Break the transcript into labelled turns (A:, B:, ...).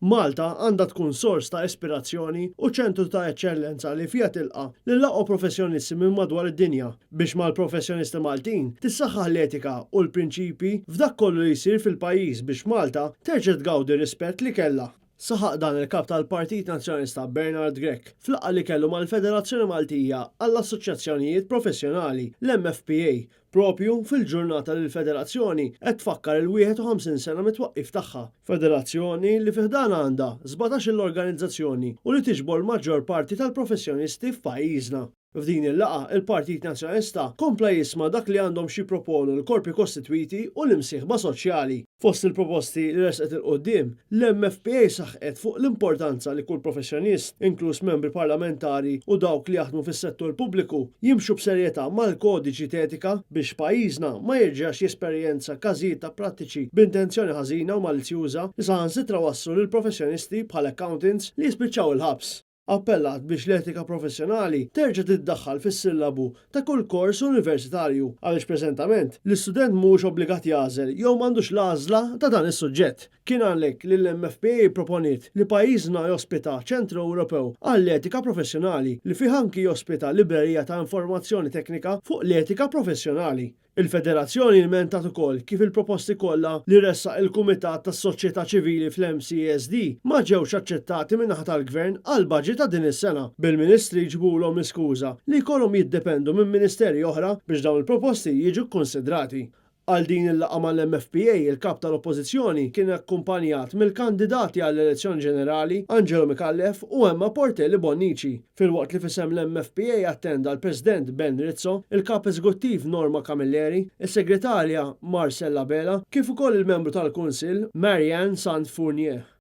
A: Malta għandha tkun sors ta' ispirazzjoni u ċentru ta' eċċellenza li fiha tilqa' lil-aqwa professjonisti minn madwar id-dinja biex mal-professjonisti Maltin tissaħħaħ l-etika u l-prinċipji f'dak kollu li jsir fil-pajjiż biex Malta terġa' tgawdi rispett li kellha. Saħaq dan il-kap tal-Partit Nazzjonalista Bernard Grech fl-laqgħa li kellu mal-Federazzjoni Maltija għall-Assoċjazzjonijiet Professjonali l-MFPA propju fil-ġurnata li l-Federazzjoni qed tfakkar il-51 sena mit-twaqqif tagħha. Federazzjoni li fiħdan għandha 17 l-organizzazzjoni u li tiġbor maġġor parti tal-professjonisti f'pajjiżna. F'din il-laqa il-Partit Nazzjonalista kompla jisma' dak li għandhom xi proponu l-korpi kostitwiti u l-imsieħba soċjali. Fost il-proposti li resqet il-qoddim, l-MFPA saħqet fuq l-importanza li kull professjonist, inkluż membri parlamentari u dawk li jaħdmu fis-settur pubbliku, jimxu b'serjetà mal-kodiċi etika biex pajjiżna ma jerġax jesperjenza każijiet ta' prattiċi b'intenzjoni ħażina u malizzjuża li saħansitra wasslu lil professjonisti bħal accountants li jispiċċaw il-ħabs. Appellat biex l-etika professjonali terġa' tiddaħħal fis-sillabu ta' kull kors universitarju għaliex preżentament l-istudent mhux obbligat jażel jew m'għandux l-għażla ta' dan is-suġġett. Kien għalhekk li l-MFPA proponiet li pajjiżna jospita ċentru Ewropew għall-etika professjonali li fih anki jospita librerija ta' informazzjoni teknika fuq l-etika professjonali. Il-Federazzjoni ilmentat ukoll kif il-proposti kollha li ressaq il-Kumitat tas-Soċjetà Ċivili fl-MCSD ma ġewx aċċettati min-naħa tal-Gvern għal baġit ta' din is-sena bil-Ministri jġbulhom iskuża li jkollhom jiddependu minn ministeri oħra biex dawn il-proposti jiġu kkunsidrati. Għal din il-laqgħa mal-MFPA il-kap tal-Oppożizzjoni kien akkumpanjat mill-kandidati għall-elezzjoni ġenerali Angelo Micallef u Emma Portelli Bonnici. Fil-waqt li fisem l-MFPA attenda l-President Ben Rizzo, il-kap eżekuttiv Norma Camilleri, is-segretarja Marcella Bela, kif ukoll il-membru tal-Kunsill Marianne Sant Fournier.